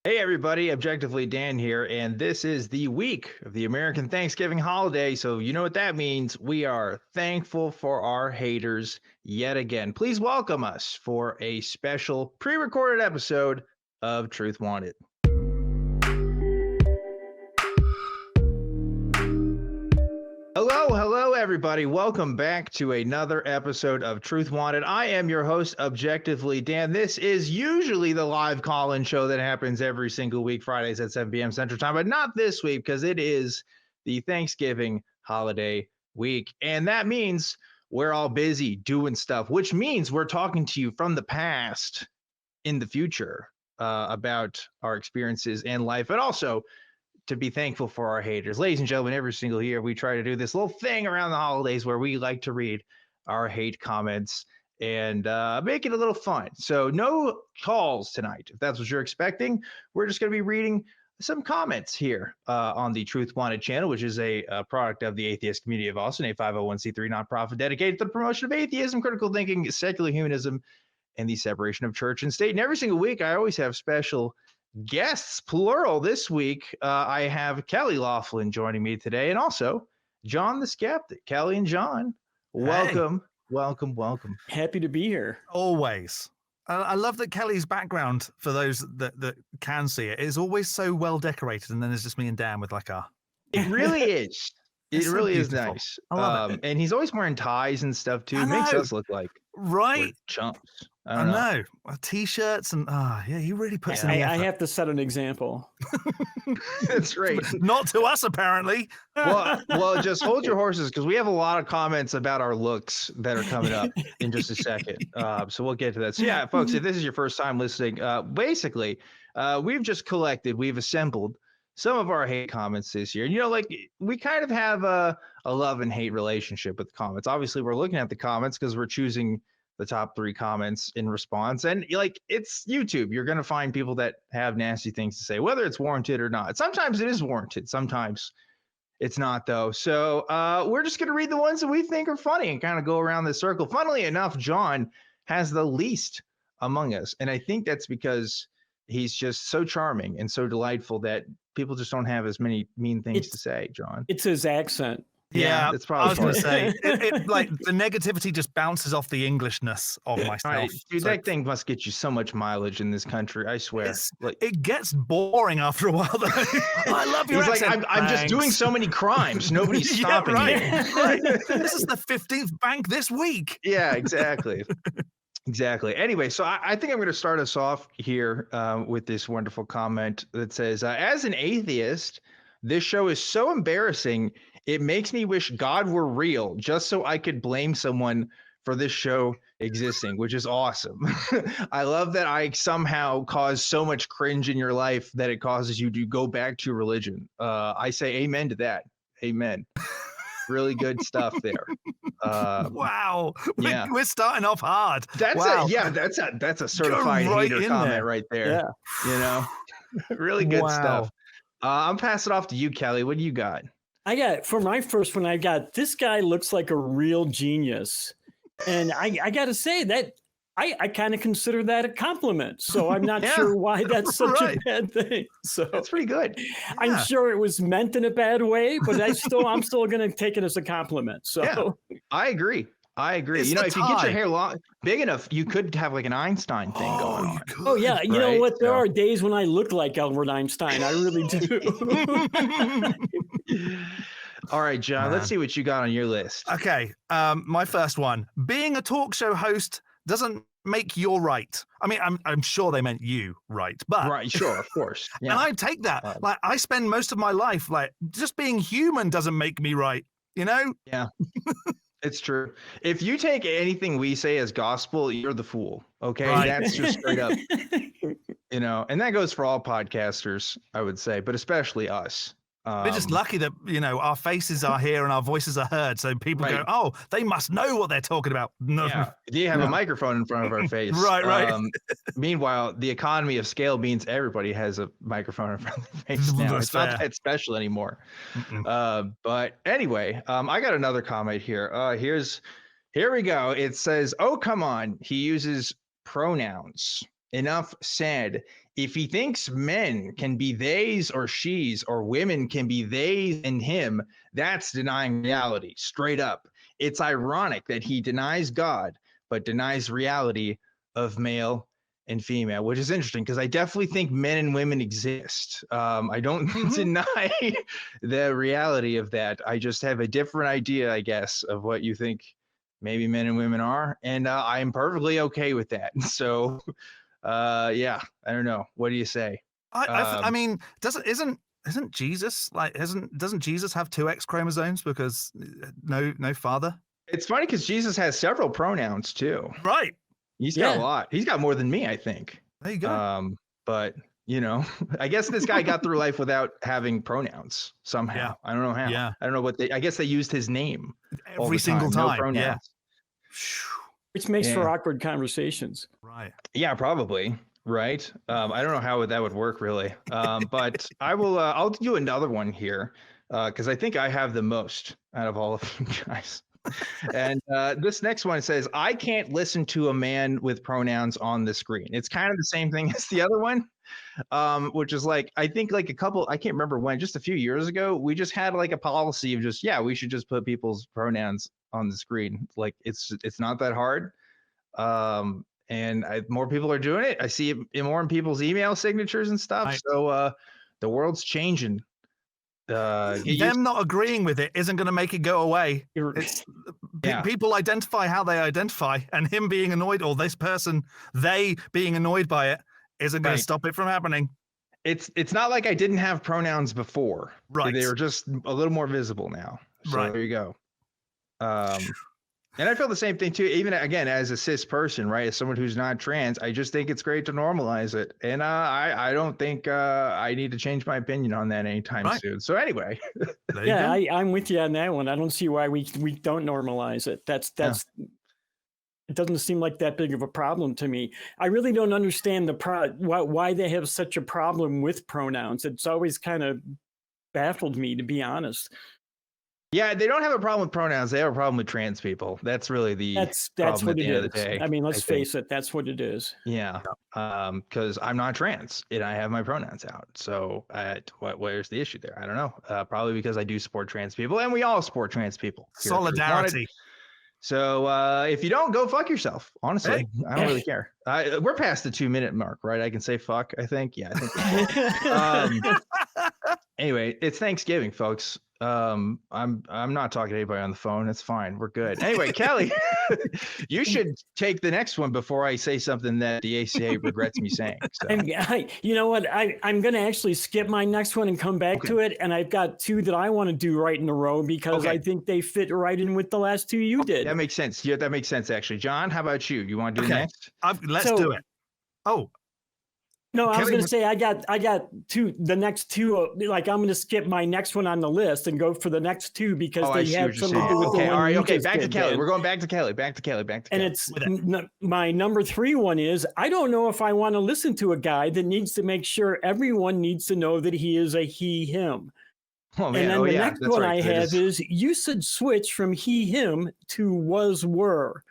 Hey everybody, Objectively Dan here, and this is the week of the American Thanksgiving holiday, so you know what that means. We are thankful for our haters yet again. Please welcome us for a special pre-recorded episode of Truth Wanted. Hello everybody. Welcome back to another episode of Truth Wanted. I am your host, Objectively Dan. This is usually the live call-in show that happens every single week, Fridays at 7 p.m. Central Time, but not this week because it is the Thanksgiving holiday week. And that means we're all busy doing stuff, which means we're talking to you from the past in the future about our experiences in life, but also to be thankful for our haters. Ladies and gentlemen, every single year we try to do this little thing around the holidays where we like to read our hate comments and make it a little fun. So no calls tonight. If that's what you're expecting, we're just going to be reading some comments here on the Truth Wanted channel, which is a product of the Atheist Community of Austin, a 501c3 nonprofit dedicated to the promotion of atheism, critical thinking, secular humanism, and the separation of church and state. And every single week, I always have special guests, plural. This week, I have Kelly Laughlin joining me today, and also John the Skeptic. Kelly and John, welcome, welcome. Happy to be here. Always. I love that Kelly's background, for those that can see it, is always so well decorated, and then there's just me and Dan with like a... It really is. It really is beautiful. nice. I love it. And he's always wearing ties and stuff too. It makes us look like we're chumps. I know. T-shirts and yeah, he really puts in the I effort. have to set an example. That's right. Not to us, apparently. Well, just hold your horses because we have a lot of comments about our looks that are coming up in just a second. So we'll get to that. So yeah, folks, if this is your first time listening, basically, we've assembled some of our hate comments this year. And, like we kind of have a love and hate relationship with comments. Obviously, we're looking at the comments because we're choosing the top 3 comments in response. And like, it's YouTube. You're going to find people that have nasty things to say, whether it's warranted or not. Sometimes it is warranted. Sometimes it's not, though. So we're just going to read the ones that we think are funny and kind of go around this circle. Funnily enough, John has the least among us. And I think that's because he's just so charming and so delightful that people just don't have as many mean things to say, John. It's his accent. Yeah, that's probably. I was going to say, it like the negativity just bounces off the Englishness of myself. Right. Dude, so that thing must get you so much mileage in this country. I swear. It gets boring after a while, though. I love your accent. Like, I'm just doing so many crimes. Nobody's stopping me. Right. This is the 15th bank this week. Yeah, exactly. Exactly. Anyway, so I think I'm going to start us off here with this wonderful comment that says, as an atheist, this show is so embarrassing. It makes me wish God were real just so I could blame someone for this show existing, which is awesome. I love that I somehow cause so much cringe in your life that it causes you to go back to religion. I say amen to that. Amen. Really good stuff there. Wow. Yeah. We're starting off hard. That's a certified hater comment right there. Yeah. Really good stuff. I'm passing it off to you, Kelly. What do you got? I got, for my first one, I got, this guy looks like a real genius. And I got to say that I kind of consider that a compliment. So I'm not sure why that's such a bad thing. So that's pretty good. Yeah. I'm sure it was meant in a bad way, but I'm still going to take it as a compliment. So yeah, I agree. It's if you get your hair long, big enough, you could have like an Einstein thing going on. Oh yeah, you know what? There are days when I look like Albert Einstein. I really do. All right, John. Let's see what you got on your list. Okay, my first one: being a talk show host doesn't make you right. I mean, I'm sure they meant you right, but right, sure, of course. Yeah. And I take that. Like, I spend most of my life like just being human doesn't make me right. You know? Yeah. It's true. If you take anything we say as gospel, you're the fool. Okay. Right. That's just straight up, and that goes for all podcasters, I would say, but especially us. We're just lucky that, our faces are here and our voices are heard. So people go, oh, they must know what they're talking about. No. Yeah. You have a microphone in front of our face. Right. Meanwhile, the economy of scale means everybody has a microphone in front of their face now. It's not that special anymore. But anyway, I got another comment here. Here we go. It says, oh, come on. He uses pronouns. Enough said. if he thinks men can be theys or she's or women can be they and him, that's denying reality straight up. It's ironic that he denies God, but denies reality of male and female, which is interesting because I definitely think men and women exist. I don't deny the reality of that. I just have a different idea, I guess, of what you think maybe men and women are, and I'm perfectly okay with that. So, yeah, I don't know. What do you say? I mean, isn't Jesus like doesn't Jesus have 2 X chromosomes because no father? It's funny because Jesus has several pronouns too. Right. He's got a lot. He's got more than me, I think. There you go. But you know, I guess this guy got through life without having pronouns somehow. Yeah. I don't know how. Yeah. I don't know what I guess they used his name every single time. No pronouns. Yeah. Which makes for awkward conversations. Right. Yeah, probably. Right. I don't know how that would work really. But I'll do another one here because I think I have the most out of all of you guys. And this next one says, I can't listen to a man with pronouns on the screen. It's kind of the same thing as the other one, which is like, I think like I can't remember when, just a few years ago, we just had like a policy of just, we should just put people's pronouns on the screen. Like it's not that hard. And more people are doing it. I see it more in people's email signatures and stuff. Right. So the world's changing. Them not agreeing with it isn't going to make it go away. People identify how they identify, and him being annoyed, or this person, they being annoyed by it, isn't going to stop it from happening. It's not like I didn't have pronouns before. Right. They were just a little more visible now. So there you go. And I feel the same thing too, even again, as a cis person, right? As someone who's not trans, I just think it's great to normalize it. And I don't think I need to change my opinion on that anytime soon. So anyway. Yeah, I'm with you on that one. I don't see why we don't normalize it. It doesn't seem like that big of a problem to me. I really don't understand why they have such a problem with pronouns. It's always kind of baffled me, to be honest. Yeah, they don't have a problem with pronouns. They have a problem with trans people. That's really that's problem what at the it end is. Of the day, I mean, let's face it. That's what it is. Yeah, because I'm not trans and I have my pronouns out. So where's the issue there? I don't know. Probably because I do support trans people, and we all support trans people. Solidarity. So if you don't, go fuck yourself. Honestly, I don't really care. We're past the 2-minute mark, right? I can say fuck. I think. Yeah, I think. Anyway, it's Thanksgiving, folks. I'm not talking to anybody on the phone. It's fine. We're good. Anyway, Kelly, you should take the next one before I say something that the ACA regrets me saying. So. You know what? I'm going to actually skip my next one and come back to it. And I've got 2 that I want to do right in a row because I think they fit right in with the last 2 you did. That makes sense. Yeah, that makes sense, actually. John, how about you? You want to do next? Let's do it. Oh. No, I was going to say I got 2. The next 2, like I'm going to skip my next one on the list and go for the next 2 because they have something to do with the one. All right, okay, back to Kelly. We're going back to Kelly. And it's my number 3 one is I don't know if I want to listen to a guy that needs to make sure everyone needs to know that he is a he him. Oh, man. And then the next one I have is you should switch from he him to was were.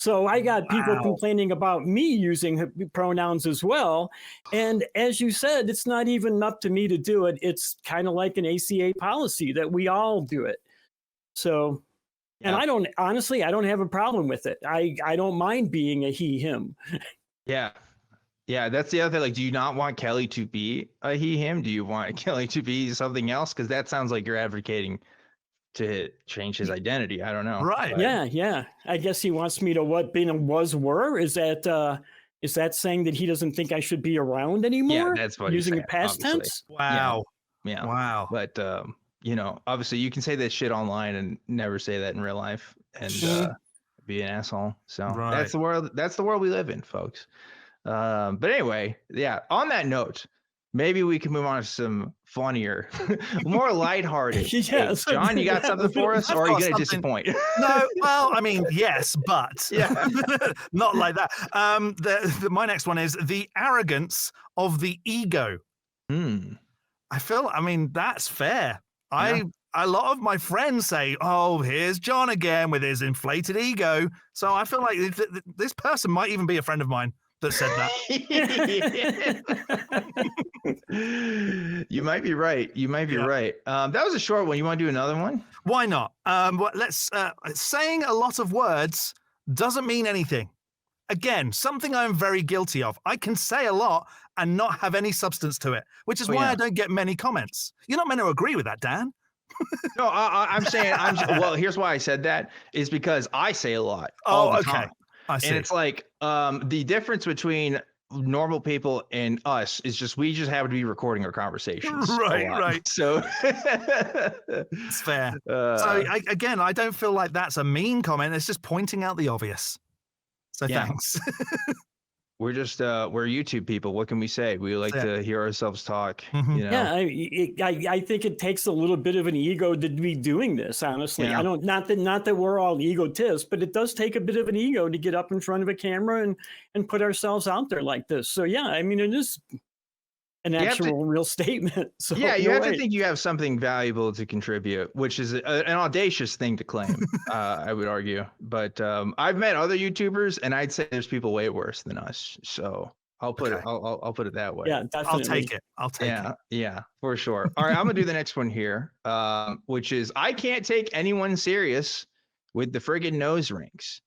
So I got people complaining about me using pronouns as well. And as you said, it's not even up to me to do it. It's kind of like an ACA policy that we all do it. So, and I don't have a problem with it. I don't mind being a he, him. Yeah. Yeah, that's the other thing. Like, do you not want Kelly to be a he, him? Do you want Kelly to be something else? Because that sounds like you're advocating to change his identity. I don't know. Right. But... Yeah. I guess he wants me to being a was were. Is that saying that he doesn't think I should be around anymore? Yeah, that's what using he's saying, a past tense. Wow. Yeah. Wow. But obviously you can say that shit online and never say that in real life and be an asshole. So that's the world. That's the world we live in, folks. But anyway, on that note, maybe we can move on to some funnier, more lighthearted. Yes. Hey, John, you got something for us, or are you going to disappoint? No, well, I mean, yes, but not like that. My next one is the arrogance of the ego. I mean, that's fair. A lot of my friends say, oh, here's John again with his inflated ego. So I feel like this person might even be a friend of mine. that said that. You might be right. You might be right. That was a short one. You want to do another one? Why not? Let's. Saying a lot of words doesn't mean anything. Again, something I'm very guilty of. I can say a lot and not have any substance to it, which is why I don't get many comments. You're not meant to agree with that, Dan. No, I'm saying, well, here's why I said that is because I say a lot all the time. I see. And it's like the difference between normal people and us is just we just happen to be recording our conversations. Right. So it's fair. So again, I don't feel like that's a mean comment. It's just pointing out the obvious. So thanks. We're just we're YouTube people. What can we say? We like to hear ourselves talk. Mm-hmm. You know? Yeah, I think it takes a little bit of an ego to be doing this. Honestly, I don't. Not that we're all egotists, but it does take a bit of an ego to get up in front of a camera and put ourselves out there like this. So yeah, I mean, it is an actual real statement. So yeah, you have to think you have something valuable to contribute, which is an audacious thing to claim. I would argue, but I've met other YouTubers, and I'd say there's people way worse than us. So I'll put it. I'll put it that way. Yeah, definitely. I'll take it. Yeah, for sure. All right, I'm gonna do the next one here, which is I can't take anyone serious with the friggin' nose rings.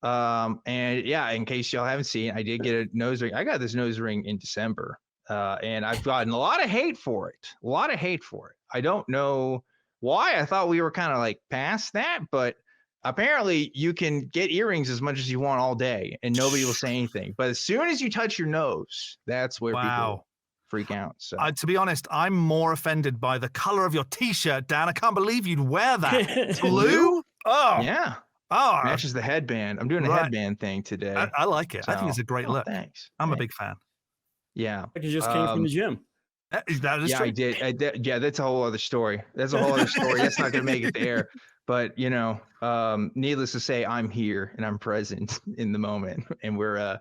And yeah, in case y'all haven't seen, I did get a nose ring. I got this nose ring in December. And I've gotten a lot of hate for it. I don't know why. I thought we were kind of like past that, but apparently you can get earrings as much as you want all day and nobody will say anything. But as soon as you touch your nose, that's where people freak out. So to be honest, I'm more offended by the color of your t-shirt, Dan. I can't believe you'd wear that. Blue? Oh. Yeah. Oh. Matches the headband. I'm doing a headband thing today. I like it. So, I think it's a great look. Thanks. I'm a big fan. Yeah. Like you just came from the gym. That is true. I did. Yeah, that's a whole other story. That's not gonna make it there. But you know, needless to say, I'm here and I'm present in the moment, and we're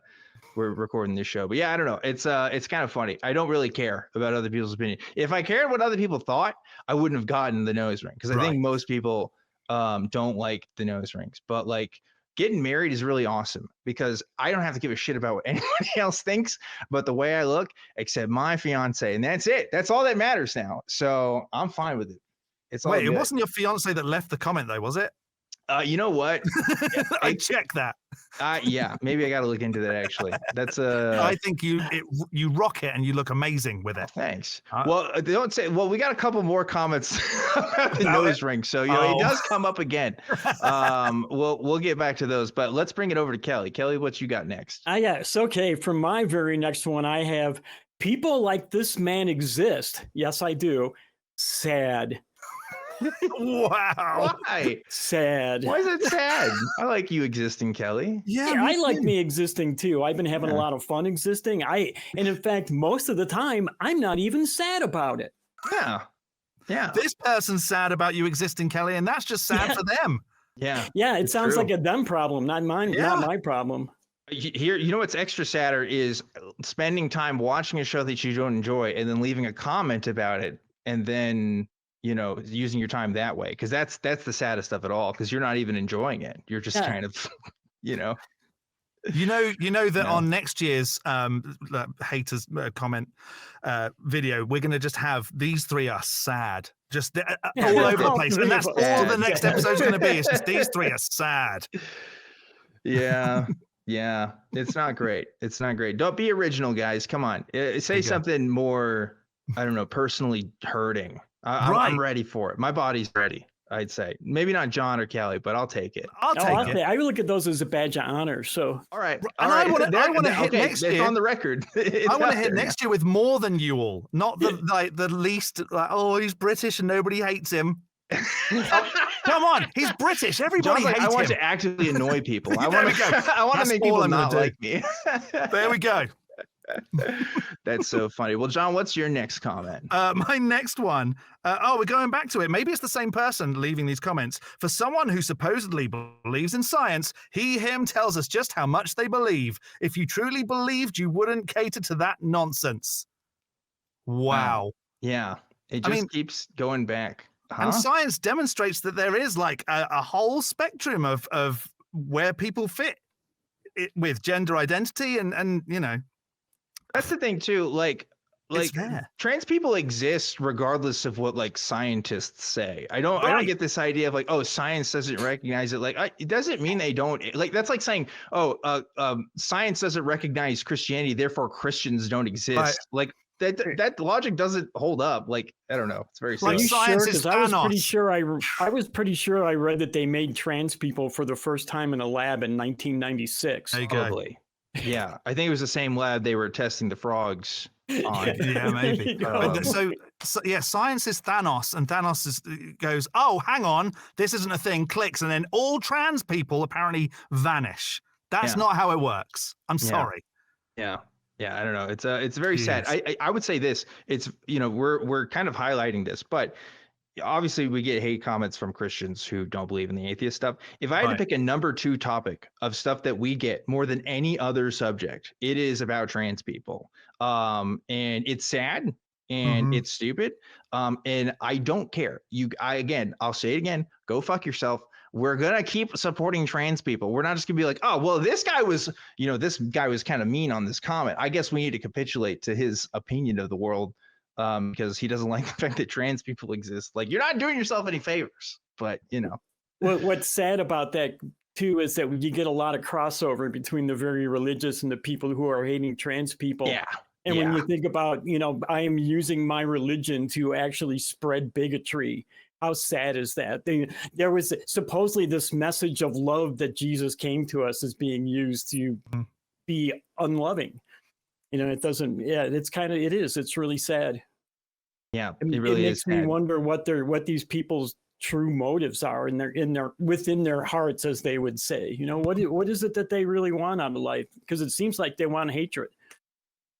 recording this show. But yeah, I don't know. It's kind of funny. I don't really care about other people's opinion. If I cared what other people thought, I wouldn't have gotten the nose ring because I think most people don't like the nose rings. But like getting married is really awesome because I don't have to give a shit about what anybody else thinks, but the way I look, except my fiance, and that's it. That's all that matters now. So I'm fine with it. It's all Wait, good. It wasn't your fiance that left the comment though, was it? You know what? I checked that. Yeah, maybe I got to look into that actually. That's I think you rock it and you look amazing with it. Thanks. Well, don't say. Well, we got a couple more comments about the nose ring, so you know it does come up again. We'll get back to those, but let's bring it over to Kelly. Kelly, what you got next? Yes. Okay. For my very next one, I have people like this man exist. Yes, I do. Sad. Wow. Why? Sad. Why is it sad? I like you existing, Kelly. Yeah, I like me existing too. I've been having a lot of fun existing. And in fact, most of the time, I'm not even sad about it. Yeah. This person's sad about you existing, Kelly, and that's just sad for them. Yeah. Yeah, it sounds like a them problem, not mine, not my problem. Here, you know what's extra sadder is spending time watching a show that you don't enjoy and then leaving a comment about it and then using your time that way, because that's the saddest of it all, because you're not even enjoying it. You're just kind of, that on next year's haters comment video, we're going to just have these three are sad, just all over the place, and that's all the next episode's going to be. It's just these three are sad. Yeah. It's not great. Don't be original, guys. Come on, say something more. I don't know, personally hurting. I'm ready for it. My body's ready, I'd say. Maybe not John or Kelly, but I'll take it. I'll take it. I look at those as a badge of honor. So all right. And I want to hit next year. It's on the record. I want to hit next year with more than you all, not the least. He's British and nobody hates him. Come on, he's British. Everybody hates him. I want to actively annoy people. I want to make people not like me. There we go. That's so funny. Well, John, what's your next comment? My next one. We're going back to it. Maybe it's the same person leaving these comments. For someone who supposedly believes in science, him tells us just how much they believe. If you truly believed, you wouldn't cater to that nonsense. Wow. Yeah. It just keeps going back. And science demonstrates that there is like a whole spectrum of where people fit. with gender identity and That's the thing too. Like trans people exist regardless of what like scientists say. I don't get this idea of like, oh, science doesn't recognize it. Like it doesn't mean they don't. Like that's like saying, oh, science doesn't recognize Christianity, therefore Christians don't exist. Right. Like that logic doesn't hold up. Like I don't know. It's very silly. Are you sure? Because I was pretty sure I read that they made trans people for the first time in a lab in 1996. Probably. Yeah, I think it was the same lab they were testing the frogs on. Yeah, maybe. So science is Thanos, and Thanos goes, oh, hang on, this isn't a thing, clicks, and then all trans people apparently vanish. That's not how it works. I'm sorry. Yeah, I don't know. It's very sad. I would say this. It's we're kind of highlighting this, but obviously we get hate comments from Christians who don't believe in the atheist stuff. If I had to pick a number 2 topic of stuff that we get more than any other subject, it is about trans people. And it's sad and it's stupid. And I don't care. I'll say it again, go fuck yourself. We're going to keep supporting trans people. We're not just going to be like, oh, well, this guy was kind of mean on this comment. I guess we need to capitulate to his opinion of the world. Because he doesn't like the fact that trans people exist. Like, you're not doing yourself any favors, but what's sad about that too is that you get a lot of crossover between the very religious and the people who are hating trans people. And when you think about, I am using my religion to actually spread bigotry. How sad is that? There was supposedly this message of love that Jesus came to us is being used to be unloving. It doesn't. Yeah, it's really sad. Yeah, it really makes me wonder what these people's true motives are within their hearts, as they would say. What is it that they really want out of life? Because it seems like they want hatred.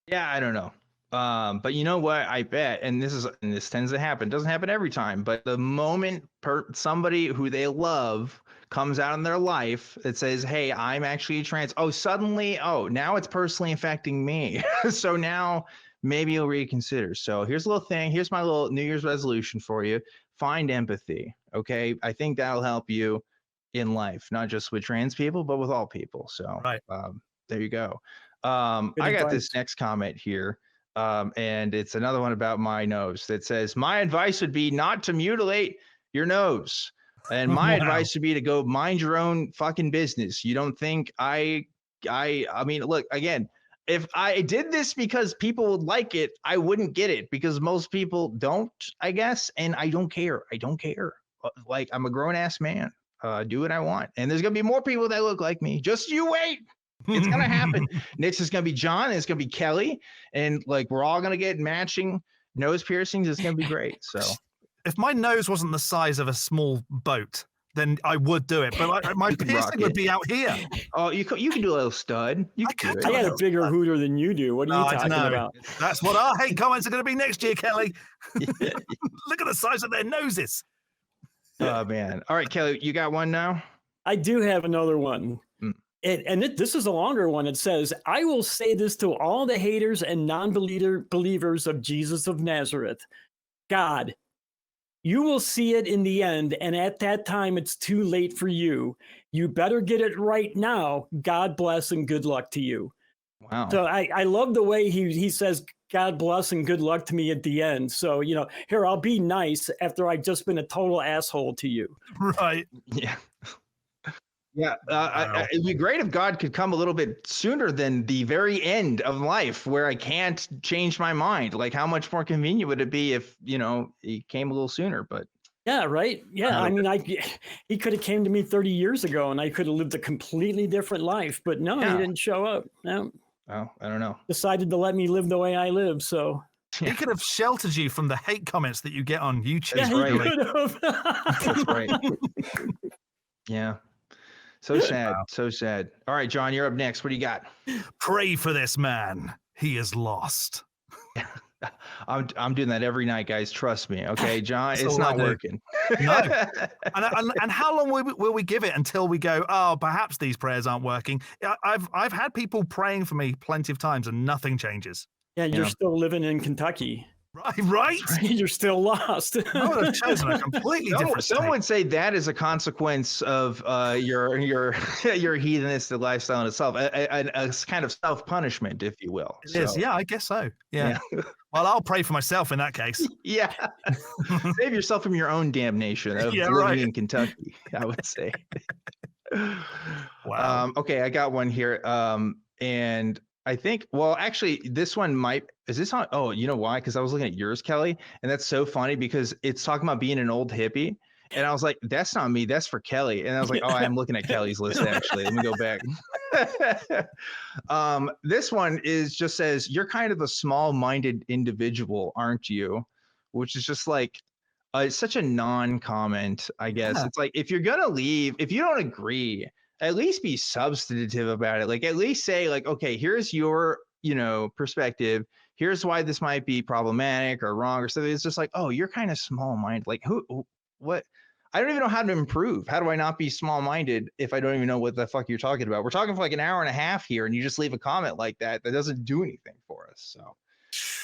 Yeah, I don't know. But you know what? I bet, and this tends to happen. Doesn't happen every time, but the moment somebody who they love comes out in their life that says, hey, I'm actually trans. Now it's personally affecting me. So now maybe you'll reconsider. So here's a little thing. Here's my little New Year's resolution for you. Find empathy. Okay. I think that'll help you in life, not just with trans people, but with all people. So there you go. I got this next comment here. And it's another one about my nose that says, my advice would be not to mutilate your nose. And my advice would be to go mind your own fucking business. You don't think I mean, look, again, if I did this because people would like it, I wouldn't get it because most people don't, I guess. And I don't care. Like, I'm a grown ass man. Do what I want. And there's going to be more people that look like me. Just you wait. It's going to happen. Next is going to be John. And it's going to be Kelly. And like, we're all going to get matching nose piercings. It's going to be great. So if my nose wasn't the size of a small boat, then I would do it. But my piercing would be out here. Oh, you can do a little stud. I got a bigger hooter than you do. What are you talking about? That's what our hate comments are going to be next year, Kelly. Look at the size of their noses. Oh, man. All right, Kelly, you got one now? I do have another one. This is a longer one. It says, I will say this to all the haters and non-believers of Jesus of Nazareth. God, you will see it in the end, and at that time, it's too late for you. You better get it right now. God bless and good luck to you. Wow. So I love the way he says, God bless and good luck to me at the end. So, here, I'll be nice after I've just been a total asshole to you. Right. Yeah. Yeah, it'd be great if God could come a little bit sooner than the very end of life where I can't change my mind. Like, how much more convenient would it be if, he came a little sooner? But yeah, right. Yeah, I mean, he could have came to me 30 years ago and I could have lived a completely different life. But no, he didn't show up. No. Oh, I don't know. Decided to let me live the way I live, so... He could have sheltered you from the hate comments that you get on YouTube. Yeah, he could have. That's right. Yeah. So sad. Wow. So sad. All right, John, you're up next. What do you got? Pray for this man. He is lost. I'm doing that every night, guys. Trust me. Okay, John, it's not working. No. And how long will we give it until we go, oh, perhaps these prayers aren't working? I've had people praying for me plenty of times and nothing changes. Yeah, you're still living in Kentucky. Right. You're still lost. I would have chosen a completely different. Some would say that is a consequence of your your heathenistic lifestyle in itself, a kind of self-punishment, if you will. It is. Yeah, I guess so. Yeah. Well, I'll pray for myself in that case. Yeah. Save yourself from your own damnation of living in Kentucky, I would say. Wow. Okay, I got one here. And I think, well, actually, this one is this on? Oh, you know why? Because I was looking at yours, Kelly, and that's so funny because it's talking about being an old hippie. And I was like, that's not me, that's for Kelly. And I was like, oh, I'm looking at Kelly's list, actually. Let me go back. This one just says, you're kind of a small-minded individual, aren't you? Which is just like, it's such a non-comment, I guess. Yeah. It's like, if you're going to leave, if you don't agree, at least be substantive about it. Like, at least say, like, okay, here's your, perspective. Here's why this might be problematic or wrong or something. It's just like, oh, you're kind of small-minded. Like, what? I don't even know how to improve. How do I not be small-minded if I don't even know what the fuck you're talking about? We're talking for like an hour and a half here, and you just leave a comment like that doesn't do anything for us. So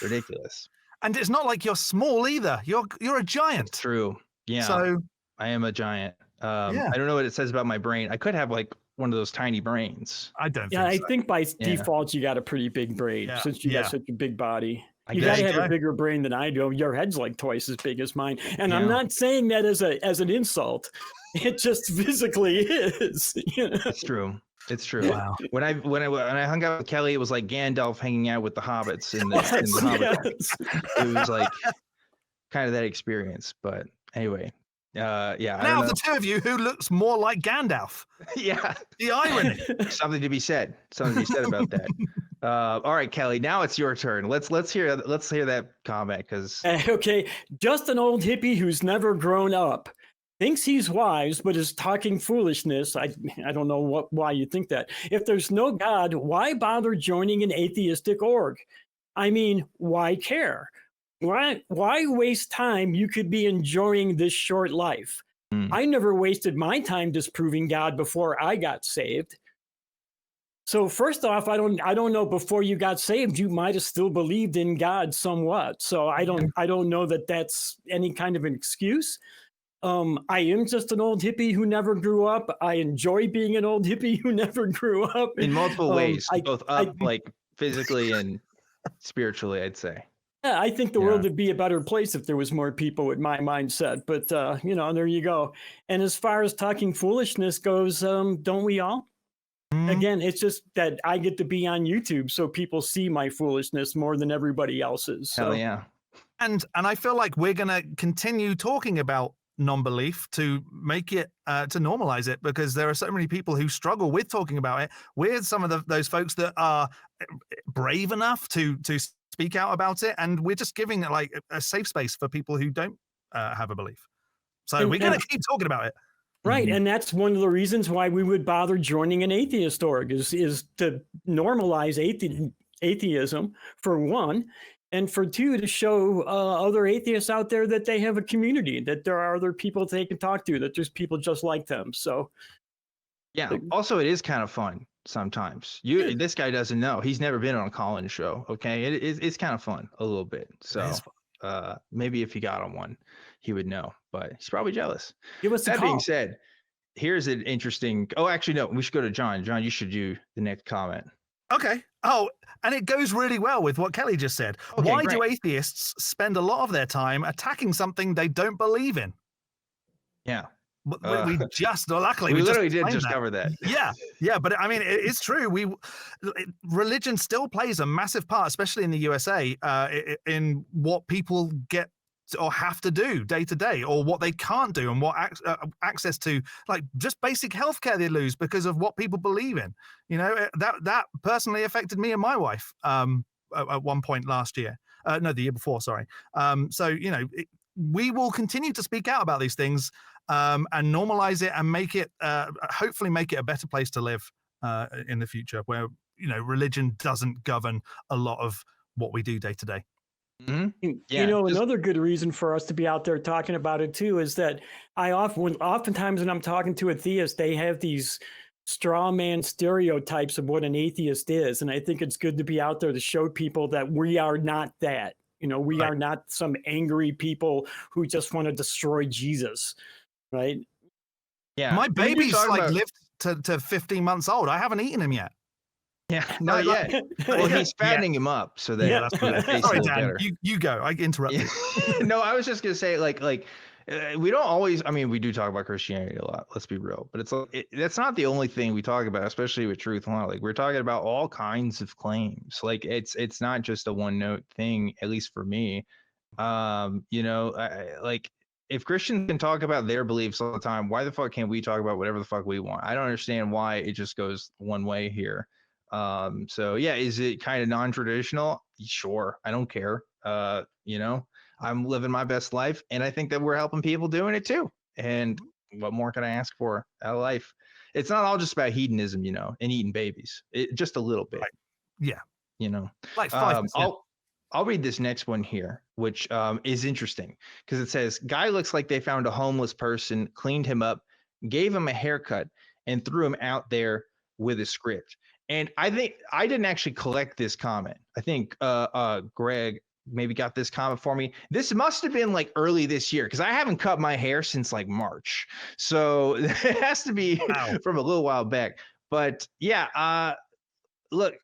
ridiculous. And it's not like you're small either. You're a giant. It's true. Yeah. So I am a giant. I don't know what it says about my brain. I could have like one of those tiny brains. I don't. Yeah, I think by default you got a pretty big brain since you got such a big body. You got to have a bigger brain than I do. Your head's like twice as big as mine, and I'm not saying that as an insult. It just physically is. It's true. It's true. Wow. When I hung out with Kelly, it was like Gandalf hanging out with the hobbits in the Hobbit. It was like kind of that experience. But anyway, Now the two of you, who looks more like Gandalf? Yeah, the irony. Something to be said. Something to be said about that. All right, Kelly. Now it's your turn. Let's hear that comment because. Okay, just an old hippie who's never grown up. Thinks he's wise, but is talking foolishness. I don't know why you think that. If there's no God, why bother joining an atheistic org? I mean, why care? Why waste time? You could be enjoying this short life. I never wasted my time disproving God before I got saved. So first off, I don't know, before you got saved, you might have still believed in God somewhat. So I don't know that that's any kind of an excuse. I am just an old hippie who never grew up. I enjoy being an old hippie who never grew up. In multiple ways, both like physically and spiritually, I'd say. Yeah, I think the world would be a better place if there was more people with my mindset. But, there you go. And as far as talking foolishness goes, don't we all? Again, it's just that I get to be on YouTube, so people see my foolishness more than everybody else's. So. Hell yeah. And I feel like we're going to continue talking about non-belief to make it to normalize it, because there are so many people who struggle with talking about it. We're some of those folks that are brave enough to speak out about it, and we're just giving it like a safe space for people who don't have a belief. So we're going to keep talking about it. Right. And that's one of the reasons why we would bother joining an atheist org is to normalize atheism, for one. And for two, to show other atheists out there that they have a community, that there are other people they can talk to, that there's people just like them. So, yeah. Also, it is kind of fun sometimes. This guy doesn't know. He's never been on a call-in show. Okay, it's kind of fun a little bit. So, maybe if he got on one, he would know. But he's probably jealous. That being said, here's an interesting. Oh, actually, no. We should go to John. John, you should do the next comment. Okay. Oh, and it goes really well with what Kelly just said. Okay, why do atheists spend a lot of their time attacking something they don't believe in? Yeah. We just, luckily, we literally did just cover that. Yeah. But I mean, it's true. Religion still plays a massive part, especially in the USA, in what people get or have to do day to day, or what they can't do, and what access to, like, just basic healthcare they lose because of what people believe in. That personally affected me and my wife at one point last year. No, the year before. Sorry. So we will continue to speak out about these things and normalize it and make it, hopefully, make it a better place to live in the future, where religion doesn't govern a lot of what we do day to day. Mm-hmm. Yeah, another good reason for us to be out there talking about it too is that oftentimes when I'm talking to a theist, they have these straw man stereotypes of what an atheist is, and I think it's good to be out there to show people that we are not that. We are not some angry people who just want to destroy Jesus, right? Yeah. My baby's lived to 15 months old. I haven't eaten him yet. Yeah, not yet. Well, he's fattening him up, so that that's sorry, Dan. You go. I interrupted. No, I was just gonna say, we don't always. I mean, we do talk about Christianity a lot. Let's be real, but that's not the only thing we talk about, especially with Truth Law. Like, we're talking about all kinds of claims. Like, it's not just a one note thing. At least for me, if Christians can talk about their beliefs all the time, why the fuck can't we talk about whatever the fuck we want? I don't understand why it just goes one way here. So yeah, is it kind of non-traditional? Sure, I don't care. I'm living my best life, and I think that we're helping people doing it too. And what more can I ask for out of life? It's not all just about hedonism, and eating babies. Just a little bit. Yeah. Like 5%. I'll read this next one here, which is interesting because it says, guy looks like they found a homeless person, cleaned him up, gave him a haircut, and threw him out there with a script. And I think I didn't actually collect this comment. I think Greg maybe got this comment for me. This must have been like early this year because I haven't cut my hair since like March. So it has to be from a little while back. But yeah, look,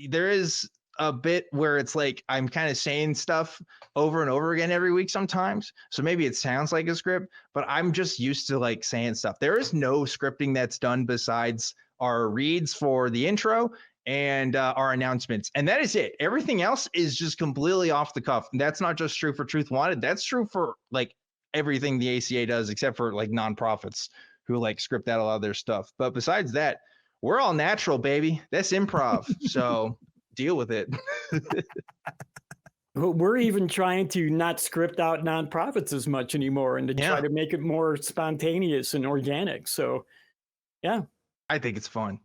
there is a bit where it's like I'm kind of saying stuff over and over again every week sometimes. So maybe it sounds like a script, but I'm just used to like saying stuff. There is no scripting that's done besides our reads for the intro and our announcements. And that is it. Everything else is just completely off the cuff. And that's not just true for Truth Wanted. That's true for like everything the ACA does, except for like nonprofits who like script out a lot of their stuff. But besides that, we're all natural, baby. That's improv. So deal with it. We're even trying to not script out nonprofits as much anymore and to try to make it more spontaneous and organic. So, yeah. I think it's fun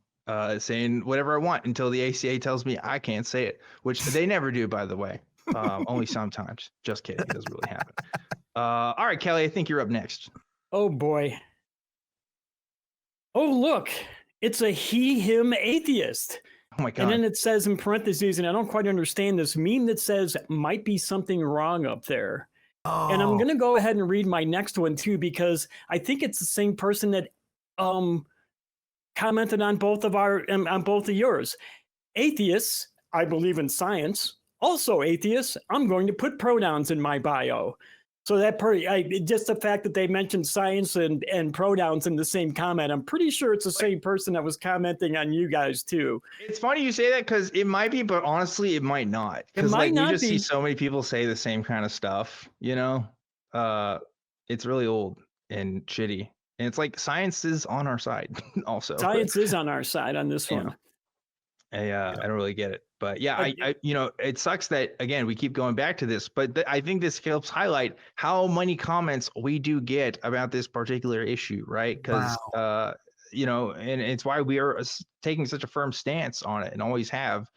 saying whatever I want until the ACA tells me I can't say it, which they never do, by the way. Only sometimes. Just kidding. It doesn't really happen. All right, Kelly, I think you're up next. Oh, boy. Oh, look. It's a he-him atheist. Oh, my God. And then it says in parentheses, and I don't quite understand this, meme that says might be something wrong up there. Oh. And I'm going to go ahead and read my next one, too, because I think it's the same person that commented on both of yours. Atheists, I believe in science. Also atheists, I'm going to put pronouns in my bio. So that just the fact that they mentioned science and pronouns in the same comment, I'm pretty sure it's the same person that was commenting on you guys too. It's funny you say that because it might be, but honestly, it might not. Because like we just see so many people say the same kind of stuff. It's really old and shitty. And it's like science is on our side also. Science is on our side on this one. I don't really get it. But yeah, I it sucks that, again, we keep going back to this. But I think this helps highlight how many comments we do get about this particular issue, right? Because, and it's why we are taking such a firm stance on it and always have,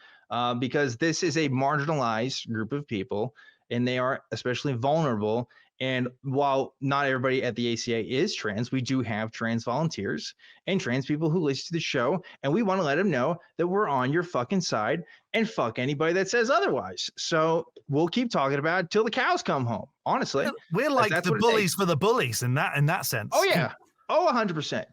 because this is a marginalized group of people and they are especially vulnerable. And while not everybody at the ACA is trans, we do have trans volunteers and trans people who listen to the show. And we want to let them know that we're on your fucking side and fuck anybody that says otherwise. So we'll keep talking about it till the cows come home. Honestly, we're like the bullies for the bullies in that sense. Oh, yeah. Oh, 100%.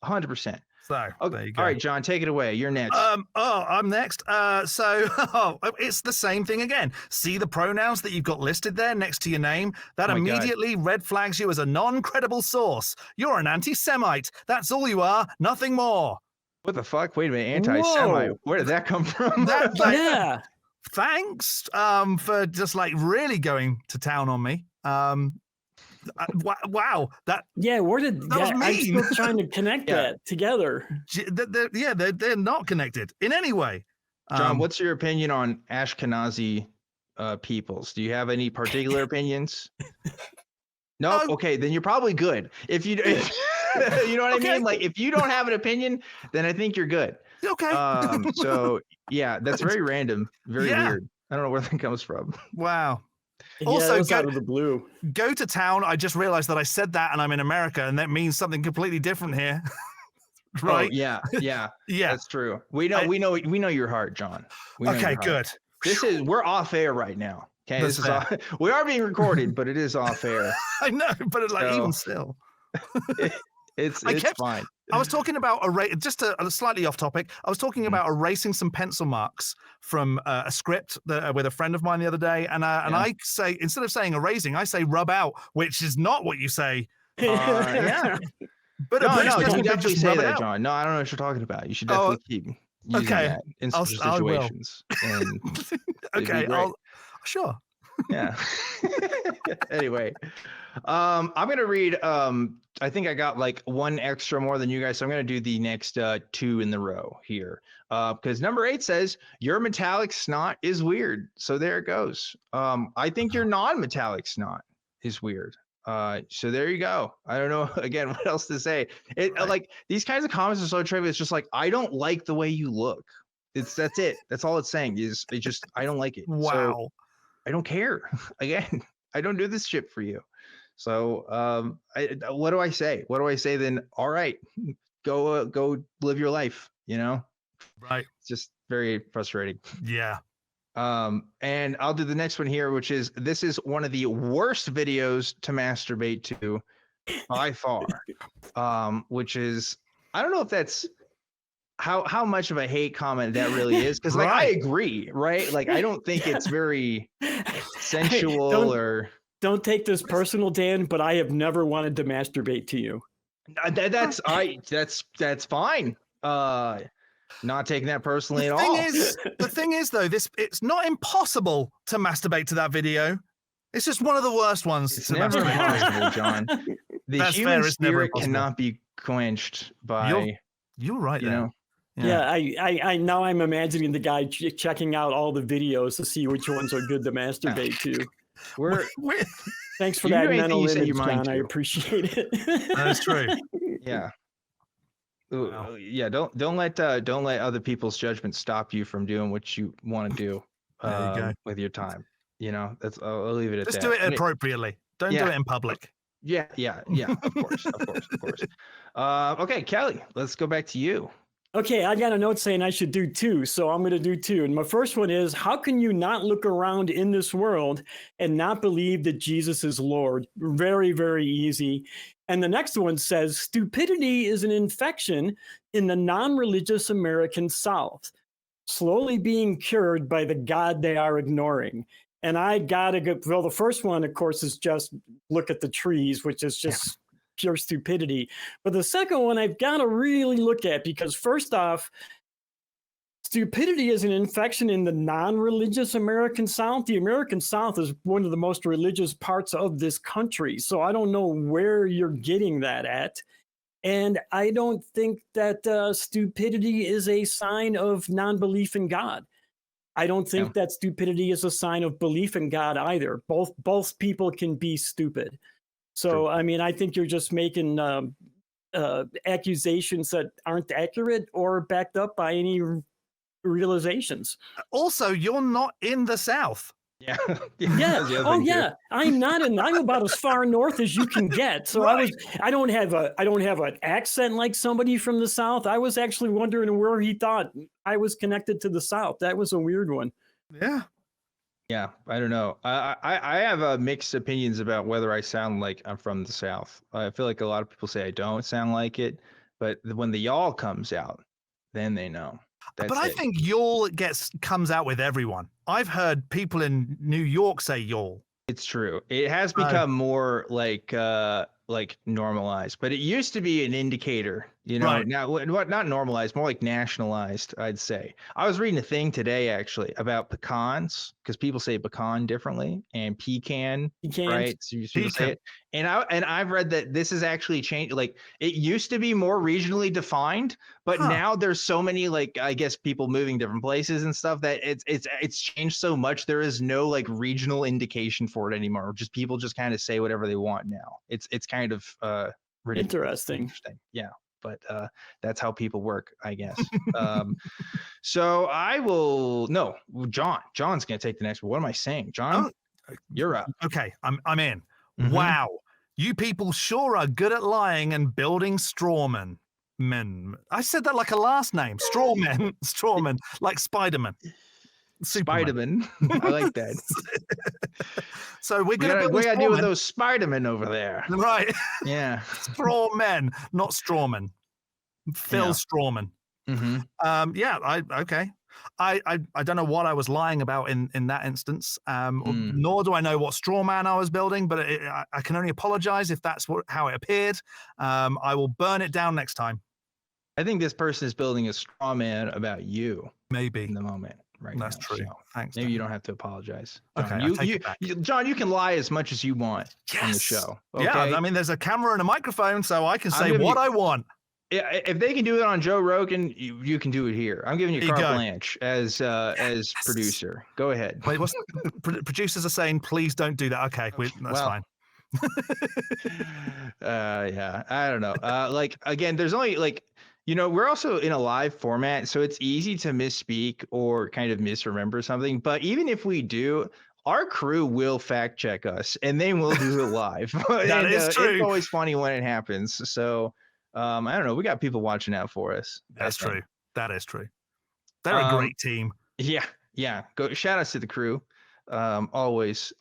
100%. So okay. There you go. All right, John, take it away. You're next. I'm next. It's the same thing again. See the pronouns that you've got listed there next to your name? That immediately red flags you as a non-credible source. You're an anti-Semite. That's all you are, nothing more. What the fuck? Wait a minute, anti-Semite. Where did that come from? Yeah. Thanks for just like really going to town on me. Wow, where did that was mean. I'm still trying to connect that together. They're not connected in any way. John, what's your opinion on Ashkenazi peoples? Do you have any particular opinions? No. Okay, then you're probably good. If you you know what I mean, like if you don't have an opinion, then I think you're good. Okay. So yeah, that's very random, very weird. I don't know where that comes from. Wow. Also, out of the blue. Go to town. I just realized that I said that and I'm in America, and that means something completely different here. Right? Oh, yeah. That's true. We know your heart, John. Okay, good. We're off air right now. Okay, this is all, we are being recorded, but it is off air. I know, but it's like even still, it's fine. I was talking about just a slightly off topic. I was talking about erasing some pencil marks from a script with a friend of mine the other day, and I say, instead of saying erasing, I say rub out, which is not what you say. Yeah. But no, you definitely say that, John. No, I don't know what you're talking about. You should definitely keep using that in such situations. And okay, sure. Yeah. Anyway, I'm gonna read. I think I got like one extra more than you guys, so I'm gonna do the next 2 in the row here. Because number 8 says your metallic snot is weird. So there it goes. I think your non-metallic snot is weird. So there you go. I don't know again what else to say. Like these kinds of comments are so trivial. It's just like, I don't like the way you look. That's it. That's all it's saying is it just, I don't like it. Wow. So I don't care. Again, I don't do this shit for you. So what do I say? What do I say then? All right, go live your life, Right. It's just very frustrating. Yeah. And I'll do the next one here, which is, this is one of the worst videos to masturbate to by far. Which is, I don't know if that's how much of a hate comment that really is. Cause like, I agree, right? Like, I don't think it's very sensual Don't take this personal, Dan, but I have never wanted to masturbate to you. That's fine. Not taking that personally at all. The thing is, though, it's not impossible to masturbate to that video. It's just one of the worst ones. It's never impossible, John. The human spirit cannot be quenched by. You're right, there. Yeah, I now I'm imagining the guy checking out all the videos to see which ones are good to masturbate to. Thanks for that mental image, John. I appreciate it. That's true. Yeah. Wow. Yeah. Don't let other people's judgment stop you from doing what you want to do with your time. I'll leave it at that. Just do it appropriately. Don't do it in public. Yeah. Of course. Okay, Kelly, let's go back to you. Okay, I got a note saying I should do 2, so I'm going to do 2. And my first one is, how can you not look around in this world and not believe that Jesus is Lord? Very, very easy. And the next one says, stupidity is an infection in the non-religious American South, slowly being cured by the God they are ignoring. And I got to go, well, the first one, of course, is just look at the trees, which is just pure stupidity. But the second one I've got to really look at, because first off, stupidity is an infection in the non-religious American South. The American South is one of the most religious parts of this country. So I don't know where you're getting that at. And I don't think that stupidity is a sign of non-belief in God. I don't think that stupidity is a sign of belief in God either. Both people can be stupid. So, I mean, I think you're just making accusations that aren't accurate or backed up by any realizations. Also, you're not in the South. Yeah. Oh yeah. I'm about as far north as you can get. So I don't have an accent like somebody from the South. I was actually wondering where he thought I was connected to the South. That was a weird one. Yeah, I don't know. I have mixed opinions about whether I sound like I'm from the South. I feel like a lot of people say I don't sound like it, but when the y'all comes out, then they know. I think y'all comes out with everyone. I've heard people in New York say y'all. It's true. It has become more like normalized, but it used to be an indicator, now not normalized, more like nationalized, I'd say. I was reading a thing today actually about pecans, because people say pecan differently, and pecan, right? So people say it. And I've read that this is actually changed. Like, it used to be more regionally defined, but now there's so many, like, I guess, people moving different places and stuff that it's changed so much. There is no like regional indication for it anymore. Just people just kind of say whatever they want now. It's kind of interesting. Yeah, but that's how people work, I guess. So I will John's gonna take the next one. What am I saying, John? You're up. Okay, I'm in. Mm-hmm. Wow, you people sure are good at lying and building strawmen. I said that like a last name. Strawmen, like Spider-Man. Spider-Man. I like that. So we gotta deal with those Spider-Men over there. Right. Yeah. Straw men, not strawmen. Phil Strawman. Okay. I don't know what I was lying about in that instance. Nor do I know what straw man I was building, but I can only apologize if that's how it appeared. I will burn it down next time. I think this person is building a straw man about you. Maybe in the moment. Right. That's now, true. So Thanks. Maybe you don't have to apologize. John. Okay. John, you can lie as much as you want on the show. Okay? Yeah. I mean, there's a camera and a microphone, so I can say what I want. Yeah, if they can do it on Joe Rogan, you can do it here. I'm giving you carte blanche as producer. Go ahead. Wait, what's producers are saying? Please don't do that. Okay, that's fine. Yeah, I don't know. Again, there's only we're also in a live format, so it's easy to misspeak or kind of misremember something. But even if we do, our crew will fact check us, and they will do it live. That is true. It's always funny when it happens. So. I don't know. We got people watching out for us. That's true. That is true. They're a great team. Yeah. Go shout outs to the crew. Always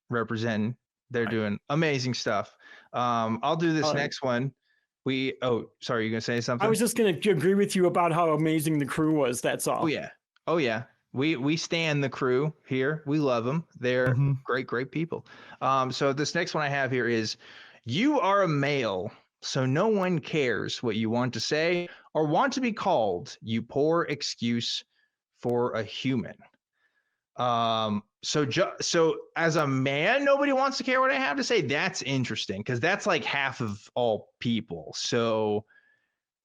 representing. They're doing amazing stuff. I'll do this next one. Sorry, you gonna say something? I was just gonna agree with you about how amazing the crew was. That's all. Oh yeah. We stand the crew here. We love them. They're great people. So this next one I have here is, you are a male, so no one cares what you want to say or want to be called, you poor excuse for a human. So as a man, nobody wants to care what I have to say. That's interesting, because that's like half of all people. So,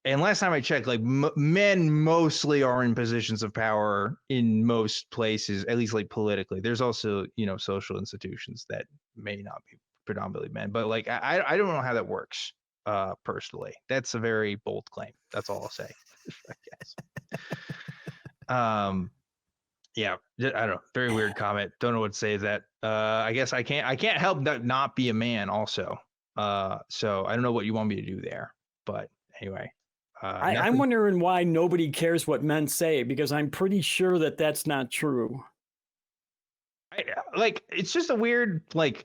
and last time I checked, like men mostly are in positions of power in most places, at least like politically. There's also, social institutions that may not be predominantly men, but like I don't know how that works. Personally, that's a very bold claim. That's all I'll say. I guess. Yeah, I don't know. Very weird comment. Don't know what to say to that. I guess I can't help that not be a man also. So I don't know what you want me to do there. But anyway. I'm wondering why nobody cares what men say, because I'm pretty sure that that's not true. It's just a weird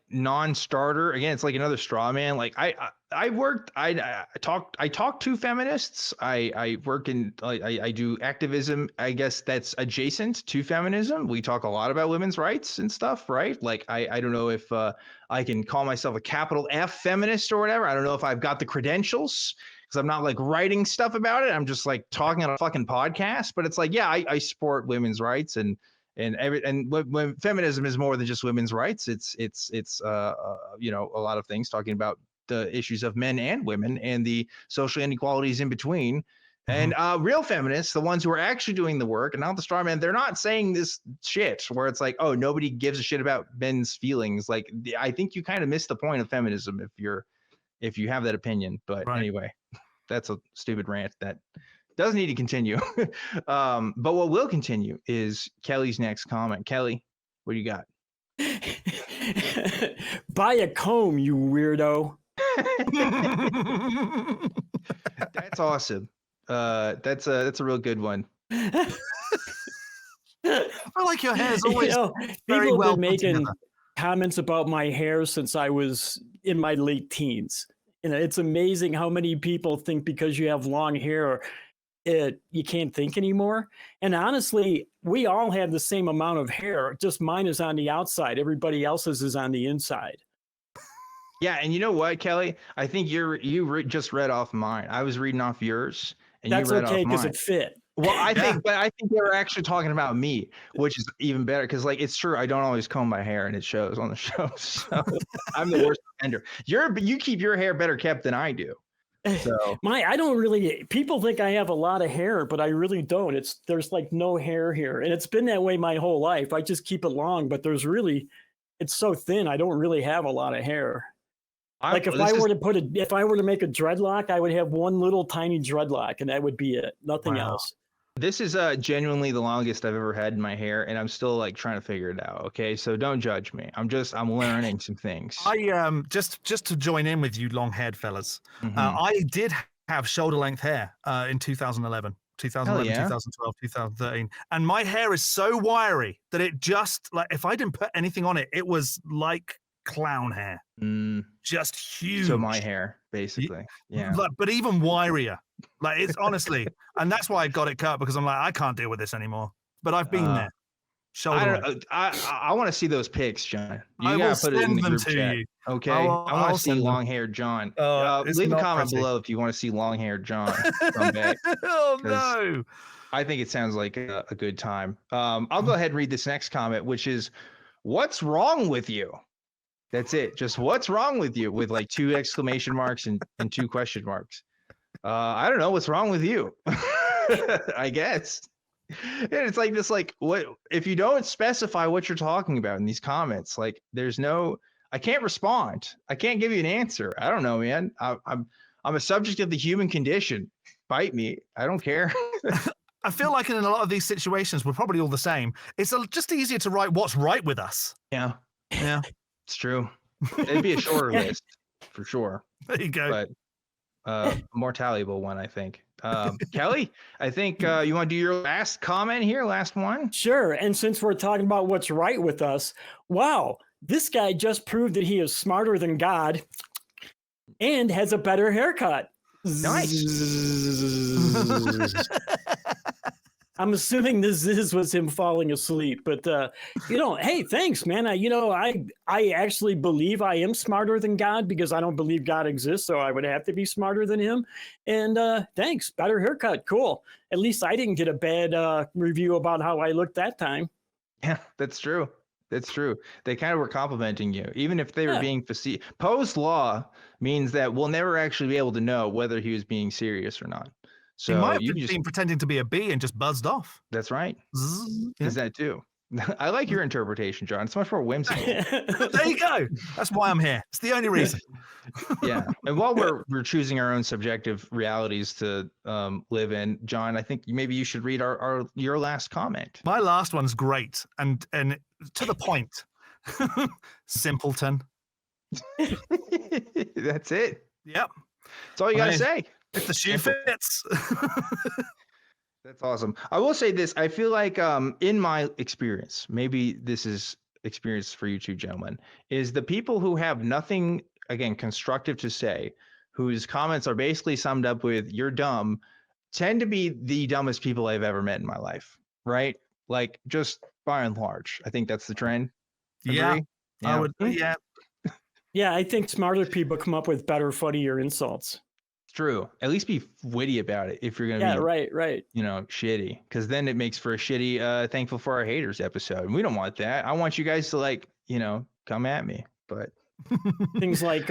non-starter. Again, it's like another straw man. I talk to feminists. I work in I do activism. I guess that's adjacent to feminism. We talk a lot about women's rights and stuff, right? I don't know if I can call myself a capital F feminist or whatever. I don't know if I've got the credentials, because I'm not writing stuff about it. I'm just talking on a fucking podcast. But it's I support women's rights and when feminism is more than just women's rights. It's a lot of things, talking about the issues of men and women and the social inequalities in between. And real feminists, the ones who are actually doing the work and not the straw man, they're not saying this shit where it's nobody gives a shit about men's feelings. I think you kind of miss the point of feminism if you have that opinion. But anyway, that's a stupid rant that doesn't need to continue. But what will continue is Kelly's next comment. Kelly, what do you got? Buy a comb, you weirdo. That's awesome. That's a real good one. I like your hair is always very people well have been making together. comments about my hair since I was in my late teens. It's amazing how many people think because you have long hair, you can't think anymore. And honestly, we all have the same amount of hair, just mine is on the outside. Everybody else's is on the inside. Yeah, and you know what, Kelly? I think you just read off mine. I was reading off yours, and that's you read okay, off mine. because it fit. Well, I think they were actually talking about me, which is even better, because it's true. I don't always comb my hair, and it shows on the show. So I'm the worst offender. You keep your hair better kept than I do. So I don't really. People think I have a lot of hair, but I really don't. There's no hair here, and it's been that way my whole life. I just keep it long, but it's so thin. I don't really have a lot of hair. If I were to make a dreadlock, I would have one little tiny dreadlock, and that would be it. Nothing else. This is genuinely the longest I've ever had in my hair, and I'm still trying to figure it out. Okay, so don't judge me. I'm learning some things. I just to join in with you, long-haired fellas. I did have shoulder-length hair in 2011. 2011, 2012, 2013. And my hair is so wiry that it just, like, if I didn't put anything on it, it was like clown hair. Just huge. So my hair, basically. Yeah. But even wirier. Like, it's honestly, and that's why I got it cut, because I'm like, I can't deal with this anymore. But I've been there. I want to see those pics, John. You gotta put it in the group chat. Okay. I want to see long-haired John. Leave a comment below if you want to see long-haired John come back. Oh no. I think it sounds like a good time. I'll go ahead and read this next comment, which is, "What's wrong with you?" That's it. Just "what's wrong with you?" with like 2 exclamation marks and 2 question marks. I don't know what's wrong with you. I guess. And it's like this, like, what if you don't specify what you're talking about in these comments? Like, there's no, I can't respond. I can't give you an answer. I don't know, man. I'm a subject of the human condition. Bite me. I don't care. I feel like in a lot of these situations, we're probably all the same. It's just easier to write what's right with us. Yeah. Yeah. It's true. It'd be a shorter list for sure. There you go. But a more valuable one, I think. Kelly, I think you want to do your last comment here, last one? Sure. And since we're talking about what's right with us, wow, this guy just proved that he is smarter than God and has a better haircut. Nice. I'm assuming this was him falling asleep, but hey, thanks, man. I actually believe I am smarter than God, because I don't believe God exists, so I would have to be smarter than him. And thanks, better haircut, cool. At least I didn't get a bad review about how I looked that time. Yeah, that's true. That's true. They kind of were complimenting you, even if they were being facetious. Poe's law means that we'll never actually be able to know whether he was being serious or not. So he might have been pretending to be a bee and just buzzed off. That's right. Is that too? I like your interpretation, John. It's much more whimsical. There you go. That's why I'm here. It's the only reason. Yeah. And while we're choosing our own subjective realities to live in, John, I think maybe you should read your last comment. My last one's great and to the point. Simpleton. That's it. Yep. That's all you got to say. If the shoe fits. That's awesome. I will say this. I feel like in my experience, maybe this is experience for you two gentlemen, is the people who have nothing, again, constructive to say, whose comments are basically summed up with "you're dumb," tend to be the dumbest people I've ever met in my life, right? Like, just by and large. I think that's the trend. Agree? Yeah. I would, yeah. Yeah, I think smarter people come up with better, funnier insults. True. At least be witty about it if you're going to be, right. Shitty. Because then it makes for a shitty Thankful for Our Haters episode. And we don't want that. I want you guys to come at me. But things like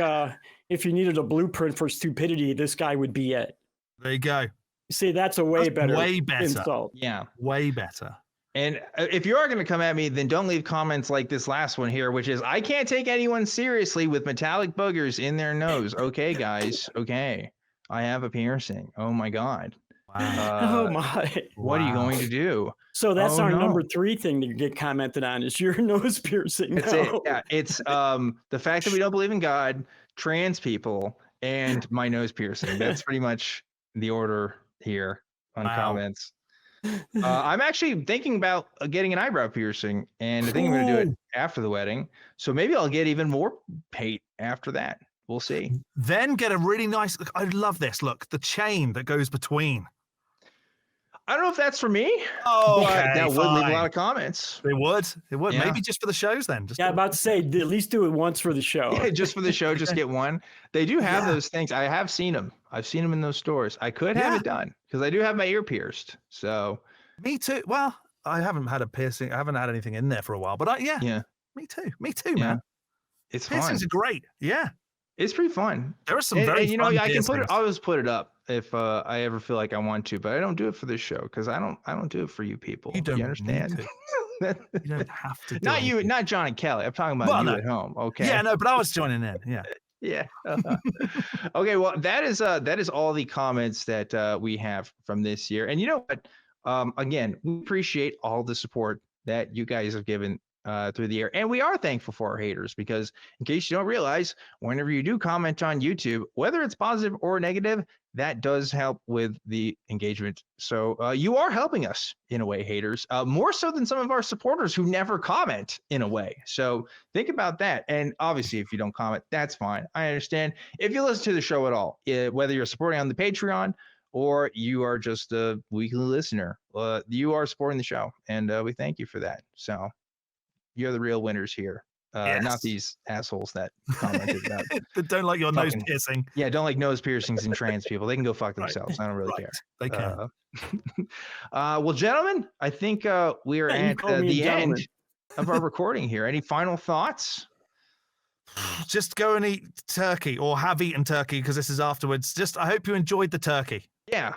if you needed a blueprint for stupidity, this guy would be it. There you go. See, that's way better insult. Yeah. Way better. And if you are going to come at me, then don't leave comments like this last one here, which is, "I can't take anyone seriously with metallic boogers in their nose." Okay, guys. Okay. I have a piercing. Oh my God. Wow. Oh my. What are you going to do? So that's our number 3 thing to get commented on is your nose piercing. That's it. Yeah. It's the fact that we don't believe in God, trans people, and my nose piercing. That's pretty much the order here on comments. I'm actually thinking about getting an eyebrow piercing, and I think I'm going to do it after the wedding. So maybe I'll get even more hate after that. We'll see. Then get a really nice, I love this. Look, the chain that goes between. I don't know if that's for me. Oh, that would leave a lot of comments. It would. Yeah. Maybe just for the shows then. About to say, at least do it once for the show. Yeah, just for the show, just get one. They do have those things. I have seen them. I've seen them in those stores. I could have it done because I do have my ear pierced. So. Me too. Well, I haven't had a piercing. I haven't had anything in there for a while, but yeah. Me too, man. It's piercings are great. Yeah. It's pretty fun. There are some very fun I piercings. I always put it up if I ever feel like I want to, but I don't do it for this show because I don't do it for you people. You understand? You don't have to. Not you, not John and Kelly. I'm talking about you at home. Okay. Yeah, no, but I was joining in. Yeah. Yeah. Okay. Well, that is all the comments that we have from this year. And you know what? Again, we appreciate all the support that you guys have given through the air. And we are thankful for our haters because, in case you don't realize, whenever you do comment on YouTube, whether it's positive or negative, that does help with the engagement. So you are helping us in a way, haters, more so than some of our supporters who never comment in a way. So think about that. And obviously, if you don't comment, that's fine. I understand. If you listen to the show at all, whether you're supporting on the Patreon or you are just a weekly listener, you are supporting the show. And we thank you for that. So you're the real winners here. Yes. Not these assholes that commented about that don't like your nose piercing. Yeah, don't like nose piercings and trans people. They can go fuck themselves. I don't really care. They can. Well, gentlemen, I think we are at the end of our recording here. Any final thoughts? Just go and eat turkey, or have eaten turkey, because this is afterwards. Just, I hope you enjoyed the turkey. Yeah.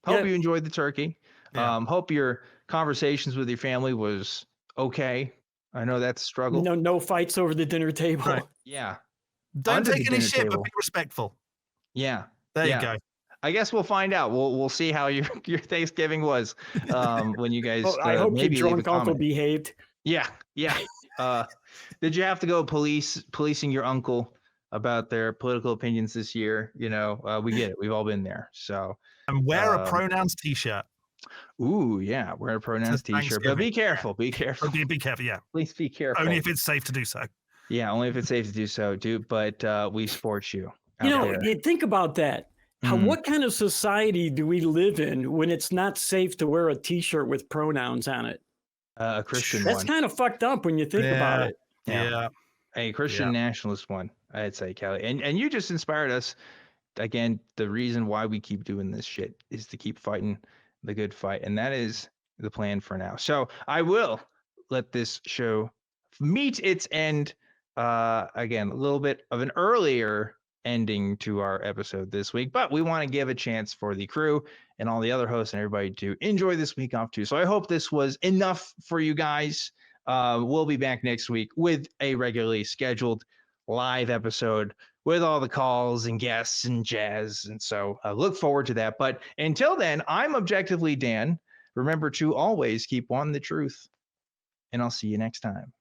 Hope you enjoyed the turkey. Yeah. Hope your conversations with your family was okay. I know that's a struggle. No fights over the dinner table. Right. Yeah. Don't take any shit, but be respectful. Yeah. There you go. I guess we'll find out. We'll see how your Thanksgiving was when you guys. I hope maybe your drunk uncle behaved. Yeah. Did you have to go policing your uncle about their political opinions this year? You know, we get it. We've all been there. So. And wear a pronouns T-shirt. Ooh, yeah, wear a pronouns T-shirt, but be careful. Be careful. Be careful. Yeah. Please be careful. Only if it's safe to do so. Yeah, only if it's safe to do so, dude. But we support you. You know, think about that. What kind of society do we live in when it's not safe to wear a T-shirt with pronouns on it? A Christian That's one. kind of fucked up when you think about it. Yeah. A Christian nationalist one, I'd say, Kelly. And you just inspired us. Again, the reason why we keep doing this shit is to keep fighting the good fight. And that is the plan for now. So I will let this show meet its end. Again, a little bit of an earlier ending to our episode this week, but we want to give a chance for the crew and all the other hosts and everybody to enjoy this week off too. So I hope this was enough for you guys. We'll be back next week with a regularly scheduled live episode with all the calls and guests and jazz. And so look forward to that. But until then, I'm Objectively Dan. Remember to always keep wanting the truth. And I'll see you next time.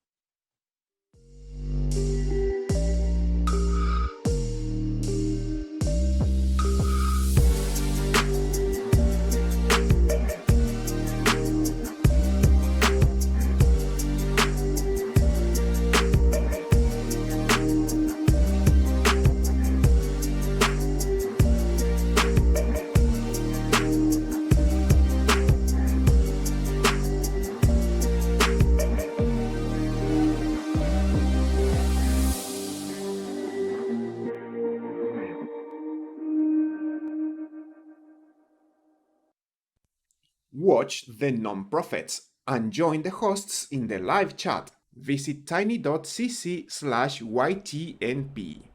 Watch the non-profits and join the hosts in the live chat. Visit tiny.cc/ytnp.